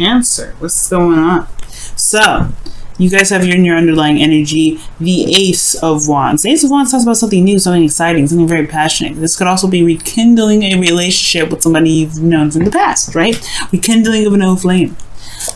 Cancer. What's going on? So, you guys have your underlying energy, the Ace of Wands. The Ace of Wands talks about something new, something exciting, something very passionate. This could also be rekindling a relationship with somebody you've known from the past, right? Rekindling of an old flame.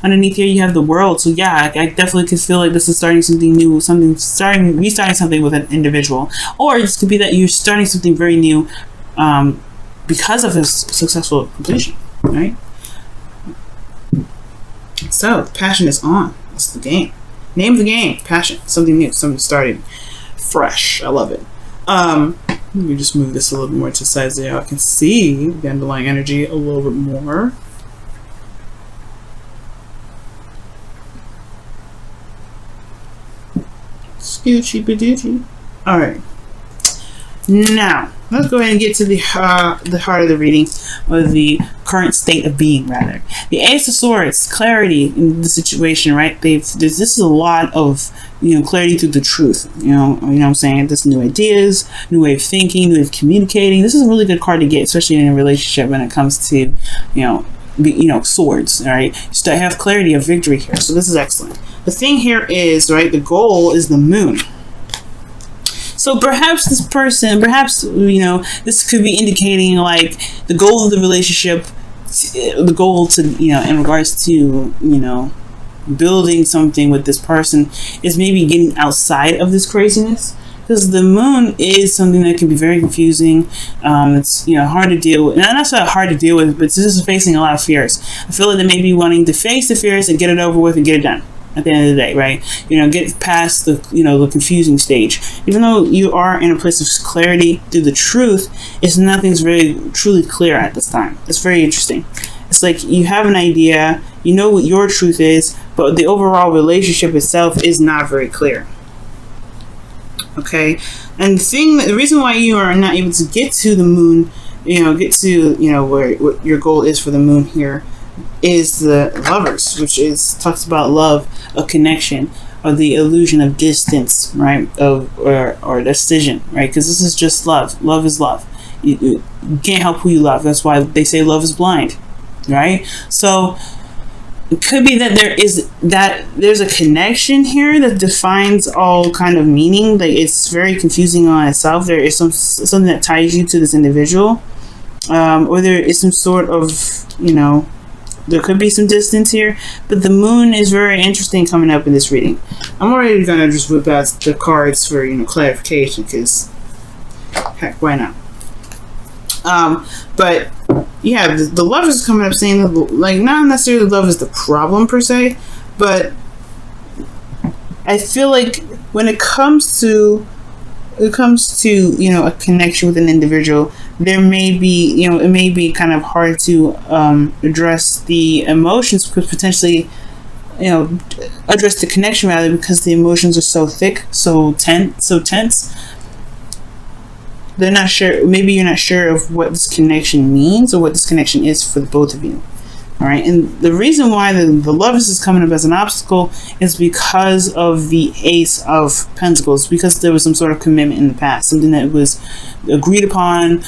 Underneath here, you have the World. So yeah, I definitely could feel like this is starting something new, restarting something with an individual. Or this could be that you're starting something very new because of his successful completion, right? So, passion is on. That's the game. Name of the game, passion. Something new, something starting fresh. I love it. Let me just move this a little more to the side so y'all can see the underlying energy a little bit more. Scoochie badoochie. Alright. Now, let's go ahead and get to the heart of the reading, or the current state of being, rather. The Ace of Swords, clarity in the situation, right? This is a lot of, clarity through the truth. You know what I'm saying? There's new ideas, new way of thinking, new way of communicating. This is a really good card to get, especially in a relationship when it comes to, swords. All right, you start have clarity of victory here. So this is excellent. The thing here is, right, the goal is the Moon. So perhaps this person, this could be indicating like the goal of the relationship, the goal to, in regards to, building something with this person is maybe getting outside of this craziness. Because the Moon is something that can be very confusing. It's hard to deal with. Not so hard to deal with, but this is facing a lot of fears. I feel like they may be wanting to face the fears and get it over with and get it done. At the end of the day, right? Get past the the confusing stage. Even though you are in a place of clarity through the truth, nothing's very truly clear at this time. It's very interesting. It's like you have an idea, you know what your truth is, but the overall relationship itself is not very clear. Okay, and the reason why you are not able to get to the Moon, get to where what your goal is for the Moon here, is the Lovers, which talks about love, a connection, or the illusion of distance, right? Or decision, right? Because this is just love. Love is love. You can't help who you love. That's why they say love is blind, right? So it could be that there's a connection here that defines all kind of meaning. Like it's very confusing on itself. There is something that ties you to this individual, or there is some sort of there could be some distance here, but the Moon is very interesting coming up in this reading. I'm already gonna just whip out the cards for clarification, because heck, why not? But yeah, the Lovers is coming up saying that, like, not necessarily love is the problem per se, but I feel like when it comes to a connection with an individual, there may be it may be kind of hard to address the emotions, because potentially address the connection rather, because the emotions are so thick, so tense. They're not sure. Maybe you're not sure of what this connection means or what this connection is for the both of you. All right, and the reason why the Lovers is coming up as an obstacle is because of the Ace of Pentacles, because there was some sort of commitment in the past, something that was agreed upon,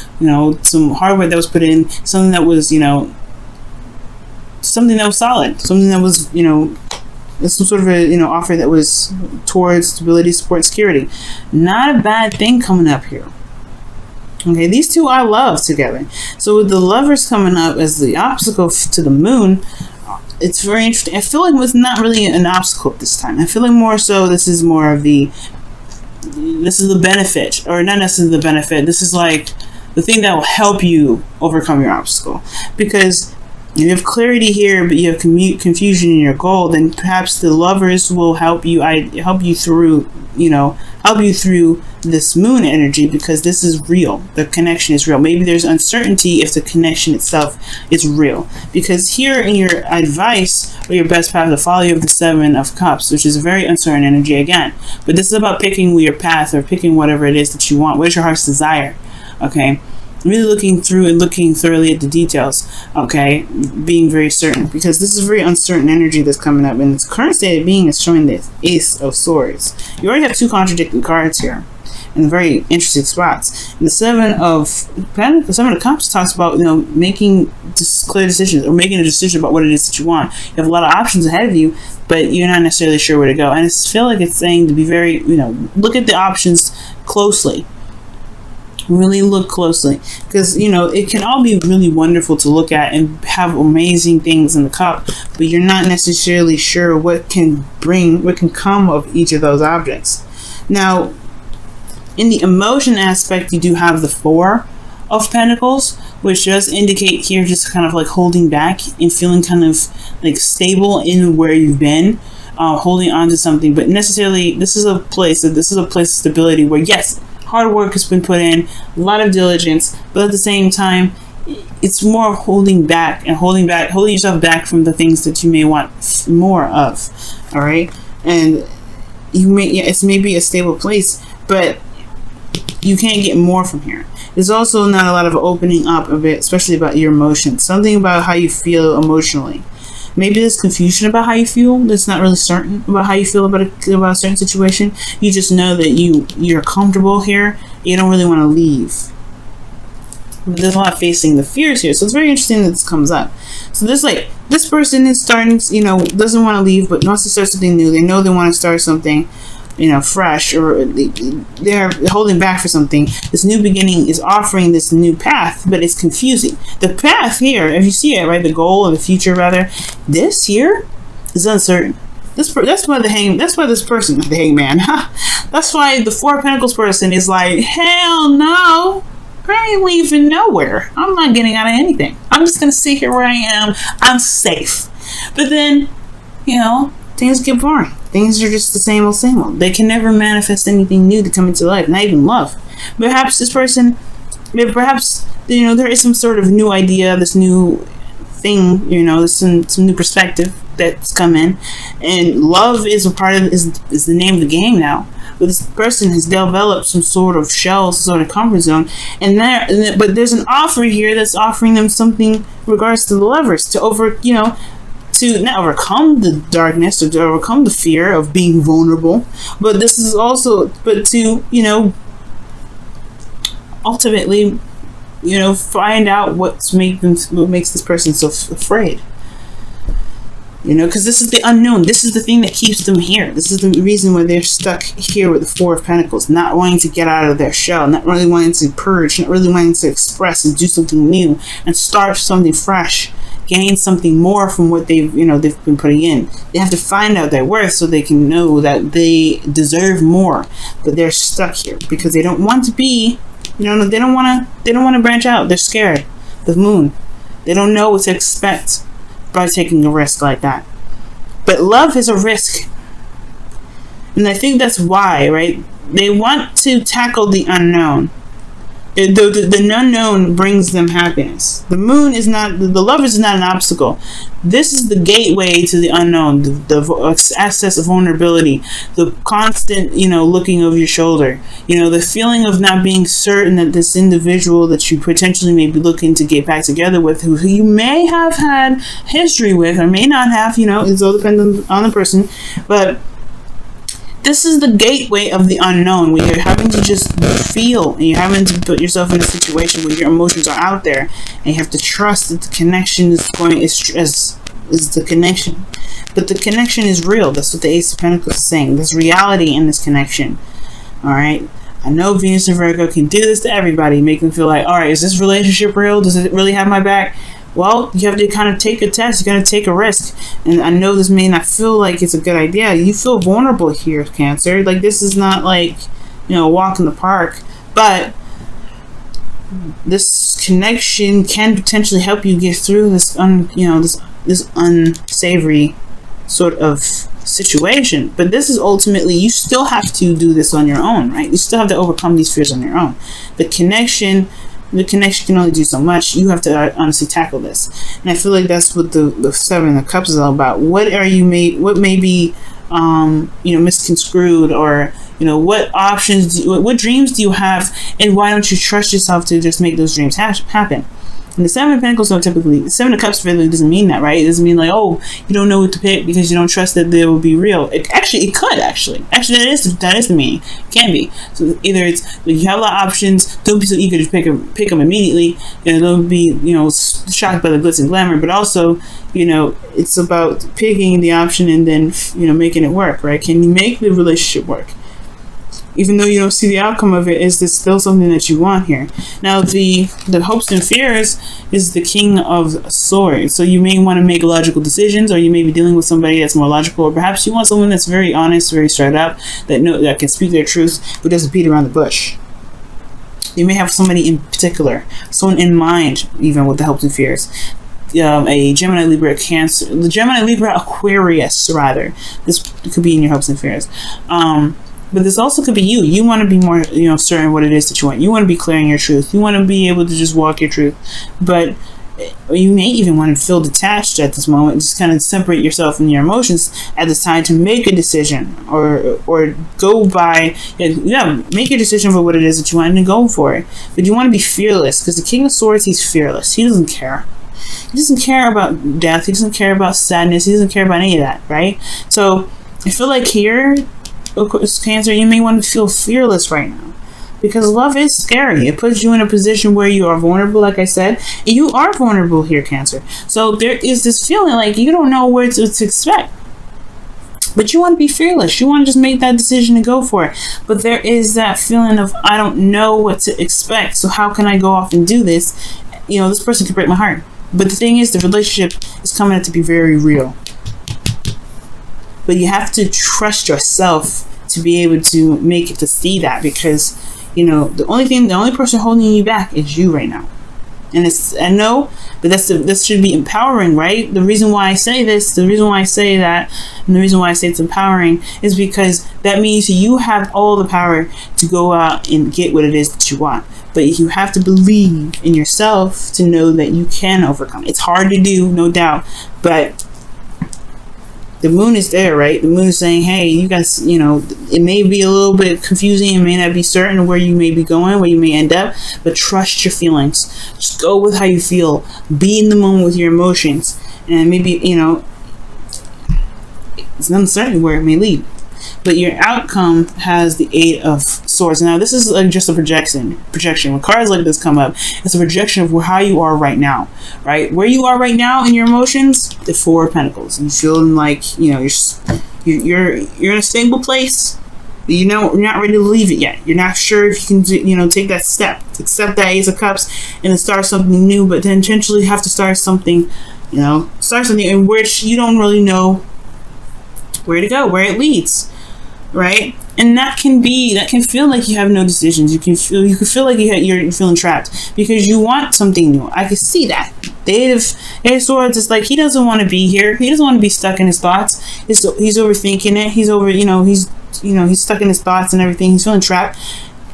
some hard work that was put in, something that was, something that was solid, something that was, some sort of a, offer that was towards stability, support, and security. Not a bad thing coming up here. Okay, these two I love together. So with the Lovers coming up as the obstacle to the Moon, it's very interesting. I feel like it's not really an obstacle this time. I feel like more so this is the benefit, or not necessarily the benefit. This is like the thing that will help you overcome your obstacle. Because you have clarity here, but you have confusion in your goal, then perhaps the Lovers will help you through this Moon energy, because this is real. The connection is real. Maybe there's uncertainty if the connection itself is real, because here in your advice, or your best path to follow, you have the Seven of Cups, which is a very uncertain energy again. But this is about picking your path, or picking whatever it is that you want. What is your heart's desire? Okay, really looking through and looking thoroughly at the details. Okay, being very certain, because this is very uncertain energy that's coming up, and this current state of being is showing this Ace of Swords. You already have two contradicting cards here. in very interesting spots. And the Seven of Pentacles, the Seven of Cups talks about, making just clear decisions, or making a decision about what it is that you want. You have a lot of options ahead of you, but you're not necessarily sure where to go. And I feel like it's saying to be very, look at the options closely. Really look closely, because it can all be really wonderful to look at and have amazing things in the cup, but you're not necessarily sure what can come of each of those objects. Now, in the emotion aspect, you do have the Four of Pentacles, which does indicate here just kind of like holding back and feeling kind of like stable in where you've been, holding on to something. But necessarily, this is a place of stability where, yes, hard work has been put in, a lot of diligence, but at the same time, it's more of holding yourself back from the things that you may want more of. All right, and it's maybe a stable place, but you can't get more from here. There's also not a lot of opening up of it, especially about your emotions, something about how you feel emotionally. Maybe there's confusion about how you feel. That's not really certain about how you feel about a certain situation. You just know that you're comfortable here. You don't really want to leave. But there's a lot facing the fears here. So it's very interesting that this comes up. So this person is starting, doesn't want to leave, but wants to start something new. They know they want to start something, fresh, or they're holding back for something. This new beginning is offering this new path, but it's confusing. The path here, if you see it, right, the goal or the future rather, this here is uncertain. That's why this person, the hangman, that's why the Four of Pentacles person is like, hell no, I ain't leaving nowhere. I'm not getting out of anything. I'm just gonna sit here where I am. I'm safe. But then, things get boring. Things are just the same old. They can never manifest anything new to come into life, not even love. Perhaps this person, there is some sort of new idea, this new thing, there's some new perspective that's come in, and love is a part of is the name of the game now. But this person has developed some sort of shell, some sort of comfort zone, but there's an offer here that's offering them something in regards to the Lovers to not overcome the darkness or to overcome the fear of being vulnerable, but to ultimately find out what makes this person so afraid, because this is the unknown. This is the thing that keeps them here. This is the reason why they're stuck here with the Four of Pentacles, not wanting to get out of their shell, not really wanting to purge, not really wanting to express and do something new and start something fresh, gain something more from what they've been putting in. They have to find out their worth so they can know that they deserve more, but they're stuck here because they don't want to be, they don't want to branch out. They're scared. The Moon, they don't know what to expect by taking a risk like that. But love is a risk, and I think that's why, right? They want to tackle the unknown. The unknown brings them happiness. The Moon is not, the Lovers is not an obstacle. This is the gateway to the unknown, the access of vulnerability, the constant, looking over your shoulder, the feeling of not being certain that this individual that you potentially may be looking to get back together with, who you may have had history with or may not have, it's all dependent on the person, but this is the gateway of the unknown, where you're having to just feel, and you're having to put yourself in a situation where your emotions are out there, and you have to trust that the connection is the connection. But the connection is real. That's what the Ace of Pentacles is saying. There's reality in this connection. All right. I know Venus and Virgo can do this to everybody, make them feel like, all right, is this relationship real? Does it really have my back? Well, you have to kind of take a test. You're going to take a risk. And I know this may not feel like it's a good idea. You feel vulnerable here, Cancer. Like, this is not like, a walk in the park. But this connection can potentially help you get through this, this unsavory sort of situation. But this is ultimately, you still have to do this on your own, right? You still have to overcome these fears on your own. The connection can only do so much. You have to honestly tackle this, and I feel like that's what the Seven of Cups is all about. What may be misconstrued, or what options what dreams do you have, and why don't you trust yourself to just make those dreams happen? And the Seven of Pentacles don't typically, the Seven of Cups really doesn't mean that, right? It doesn't mean like, oh, you don't know what to pick because you don't trust that they will be real. It could actually, that is the meaning. It can be. So either it's like you have a lot of options. Don't be so eager to pick them immediately. Don't be shocked by the glitz and glamour. But also, it's about picking the option and then making it work, right? Can you make the relationship work? Even though you don't see the outcome of it, is this still something that you want here? Now, the hopes and fears is the King of Swords. So you may want to make logical decisions, or you may be dealing with somebody that's more logical, or perhaps you want someone that's very honest, very straight up, that can speak their truth, but doesn't beat around the bush. You may have somebody in particular, someone in mind, even with the hopes and fears. A Gemini, Libra, Cancer, the Gemini, Libra, Aquarius, rather. This could be in your hopes and fears. But this also could be you. You want to be more, certain what it is that you want. You want to be clear in your truth. You want to be able to just walk your truth. But you may even want to feel detached at this moment. Just kind of separate yourself and your emotions at this time to make a decision, or go by, make your decision for what it is that you want and go for it. But you want to be fearless, because the King of Swords, he's fearless. He doesn't care. He doesn't care about death. He doesn't care about sadness. He doesn't care about any of that, right? So I feel like here, of course, Cancer, you may want to feel fearless right now, because love is scary. It puts you in a position where you are vulnerable, like I said. You are vulnerable here, Cancer. So there is this feeling like you don't know what to expect. But you want to be fearless. You want to just make that decision and go for it. But there is that feeling of, I don't know what to expect, so how can I go off and do this? This person could break my heart. But the thing is, the relationship is coming out to be very real. But you have to trust yourself to be able to make it to see that, because the only person holding you back is you right now. And I know, but this should be empowering, right? The reason why I say this, the reason why I say that, and the reason why I say it's empowering is because that means you have all the power to go out and get what it is that you want. But you have to believe in yourself to know that you can overcome. It's hard to do, no doubt, but the moon is there, right? The moon is saying, hey, you guys, it may be a little bit confusing. It may not be certain where you may be going, where you may end up, but trust your feelings. Just go with how you feel. Be in the moment with your emotions. And maybe, it's uncertain where it may lead. But your outcome has the Eight of Swords. Now, this is just a projection. When cards like this come up, it's a projection of how you are right now, right? Where you are right now in your emotions, the Four of Pentacles. You feeling like, you're in a stable place, but you're not ready to leave it yet. You're not sure if you can, take that step, accept that Ace of Cups, and then start something new, but then potentially have to start something in which you don't really know where to go, where it leads. Right? And that can feel like you have no decisions. You can feel like you're feeling trapped because you want something new. I can see that. The Eight of Swords is like, he doesn't want to be here. He doesn't want to be stuck in his thoughts. He's overthinking it. He's stuck in his thoughts and everything. He's feeling trapped.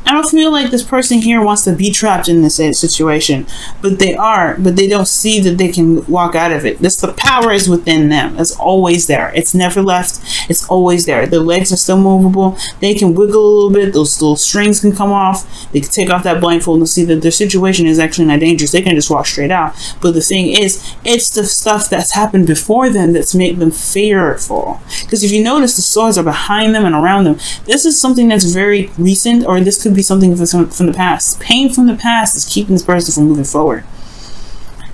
I don't feel like this person here wants to be trapped in this situation, but they don't see that they can walk out of it. The power is within them. It's always there. It's never left. It's always there. Their legs are still movable. They can wiggle a little bit. Those little strings can come off. They can take off that blindfold and see that their situation is actually not dangerous. They can just walk straight out. But the thing is, it's the stuff that's happened before them that's made them fearful. Because if you notice, the swords are behind them and around them. This is something that's very recent, or this could be something from the past. Pain from the past is keeping this person from moving forward.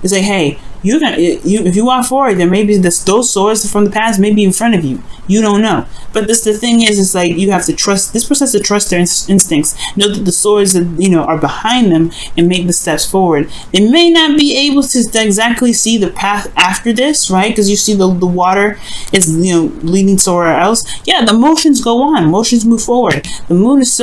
It's like, hey, if you walk forward, there may be those swords from the past may be in front of you. You don't know. But the thing is, it's like you have to trust. This person has to trust their instincts. Know that the swords that are behind them and make the steps forward. They may not be able to exactly see the path after this, right? Because you see the water is leading somewhere else. Yeah, the motions go on. Motions move forward. The moon is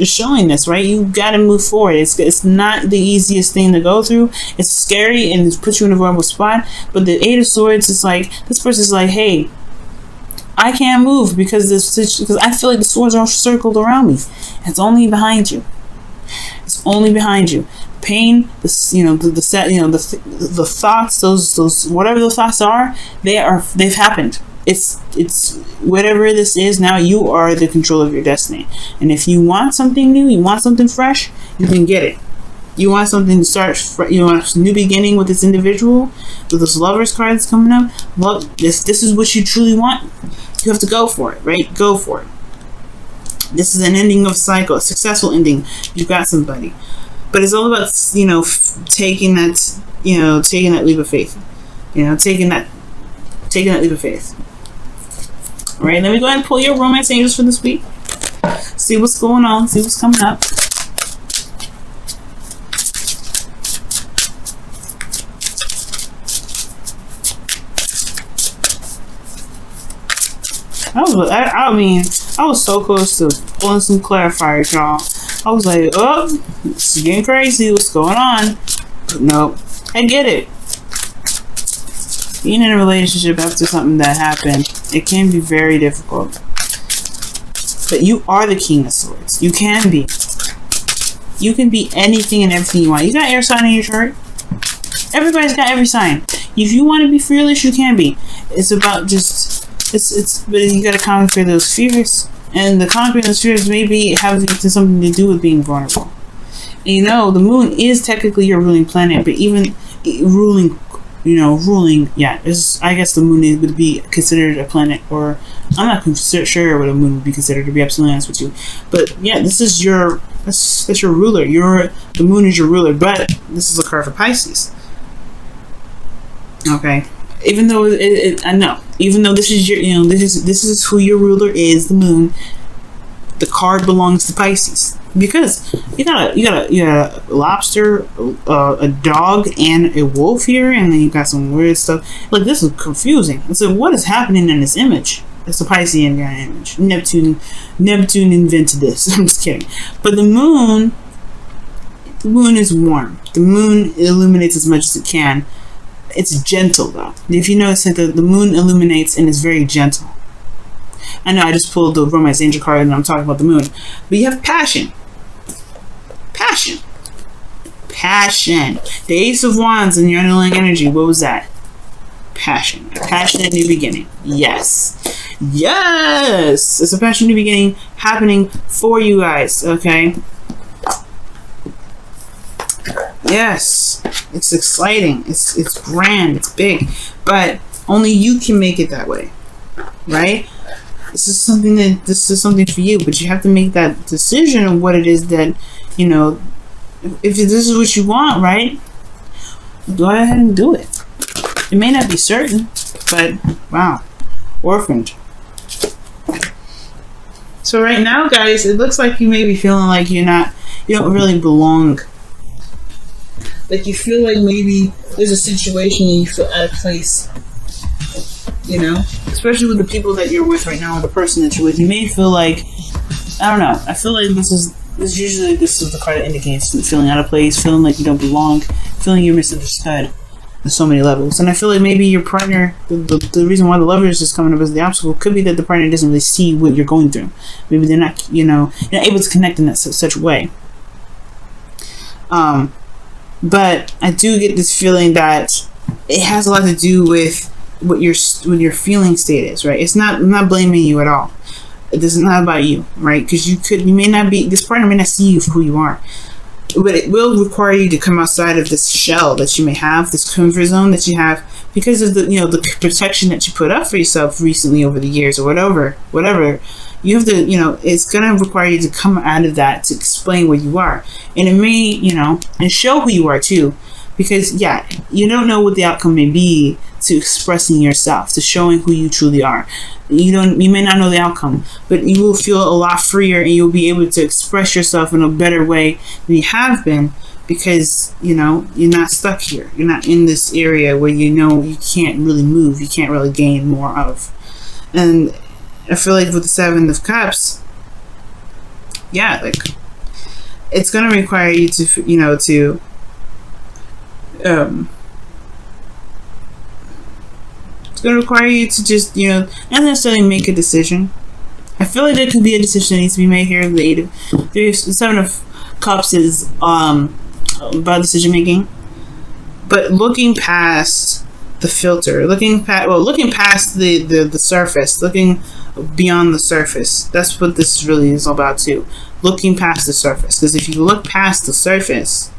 showing this, right? You got to move forward. It's not the easiest thing to go through. It's scary and it puts you in a vulnerable spot. But the Eight of Swords is like, this person's like, hey, I can't move because I feel like the swords are all circled around me. It's only behind you. It's only behind you. Pain, the thoughts, those whatever those thoughts are, they've happened. It's whatever this is now. You are the control of your destiny. And if you want something new, you want something fresh, you can get it. You want something to start. You want a new beginning with this individual, with this Lovers card that's coming up. Well, this is what you truly want. You have to go for it, right? Go for it. This is an ending of a cycle, a successful ending. You've got somebody, but it's all about taking that leap of faith. Taking that leap of faith. All right, let me go ahead and pull your romance angels for this week. See what's going on. See what's coming up. I was so close to pulling some clarifiers, y'all. I was like, oh, it's getting crazy. What's going on? But nope. I get it. Being in a relationship after something that happened, it can be very difficult. But you are the King of Swords. You can be. You can be anything and everything you want. You got air sign in your chart. Everybody's got every sign. If you want to be fearless, you can be. It's about just... but you gotta conquer those fears, and the conquering those fears maybe having something to do with being vulnerable. And the moon is technically your ruling planet, but even ruling, yeah, I guess the moon would be considered a planet, or I'm not sure what a moon would be considered, to be absolutely honest with you. But yeah, this is that's your ruler. The moon is your ruler, but this is a card for Pisces. Okay. Even though I know, even though this is your, this is who your ruler is, the moon. The card belongs to Pisces because you got a lobster, a dog, and a wolf here, and then you got some weird stuff. Like, this is confusing. So what is happening in this image? It's a Piscean guy image. Neptune invented this. I'm just kidding. But the moon is warm. The moon illuminates as much as it can. It's gentle, though. If you notice that the moon illuminates and is very gentle. I know I just pulled the Romance Angel card and I'm talking about the moon. But you have passion. Passion. Passion. The Ace of Wands in your underlying energy. What was that? Passion. A passionate new beginning. Yes. Yes! It's a passionate new beginning happening for you guys, okay? Yes. It's exciting. It's grand. It's big. But only you can make it that way. Right? This is something for you, but you have to make that decision of what it is that, if this is what you want, right? Go ahead and do it. It may not be certain, but wow. Orphaned. So right now, guys, it looks like you may be feeling like you don't really belong. Like, you feel like maybe there's a situation and you feel out of place. Especially with the people that you're with right now, or the person that you're with. You may feel like, I don't know. I feel like this is the card that indicates feeling out of place, feeling like you don't belong, feeling you're misunderstood on so many levels. And I feel like maybe your partner, the reason why the Lovers is coming up as the obstacle could be that the partner doesn't really see what you're going through. Maybe they're not, you're not able to connect in such a way. But I do get this feeling that it has a lot to do with what your feeling state is, right? I'm not blaming you at all. This is not about you, right? Because this partner may not see you for who you are, but it will require you to come outside of this shell that you may have, this comfort zone that you have, because of the protection that you put up for yourself recently over the years, or whatever. You have to, it's going to require you to come out of that to explain where you are. And it may, and show who you are too. Because, yeah, you don't know what the outcome may be to expressing yourself, to showing who you truly are. You may not know the outcome, but you will feel a lot freer and you'll be able to express yourself in a better way than you have been, because, you're not stuck here. You're not in this area where you can't really move, you can't really gain more of. And I feel like with the Seven of Cups, yeah, like, it's going to require you to, it's going to require you to just, not necessarily make a decision. I feel like there could be a decision that needs to be made here. The Seven of Cups is about decision making, but looking past the filter, looking past the surface, looking beyond the surface. That's what this really is all about too. Looking past the surface, because if you look past the surface,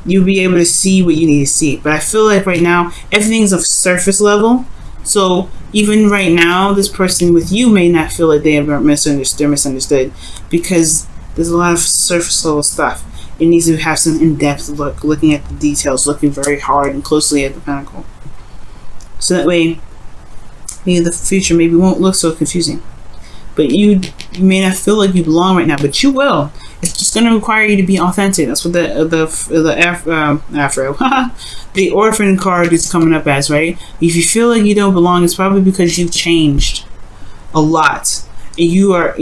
you'll be able to see what you need to see. But I feel like right now everything's of surface level. So even right now, this person with you may not feel like they are misunderstood because there's a lot of surface level stuff. It needs to have some in-depth look, looking at the details, looking very hard and closely at the pentacle. So that way, maybe the future maybe won't look so confusing. But you may not feel like you belong right now, but you will. It's just going to require you to be authentic. That's what the orphan card is coming up as, right? If you feel like you don't belong, it's probably because you've changed a lot. And you are,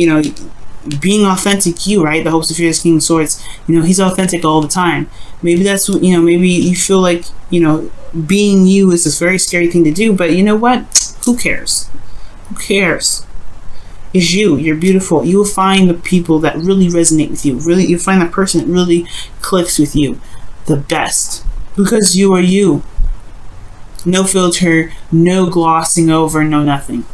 being authentic, right? The hopes of fears, King of Swords, he's authentic all the time. Maybe that's what, maybe you feel like, being you is this very scary thing to do, but you know what? Who cares? Who cares? It's you. You're beautiful. You will find the people that really resonate with you. You'll find that person that really clicks with you the best. Because you are you. No filter, no glossing over, no nothing.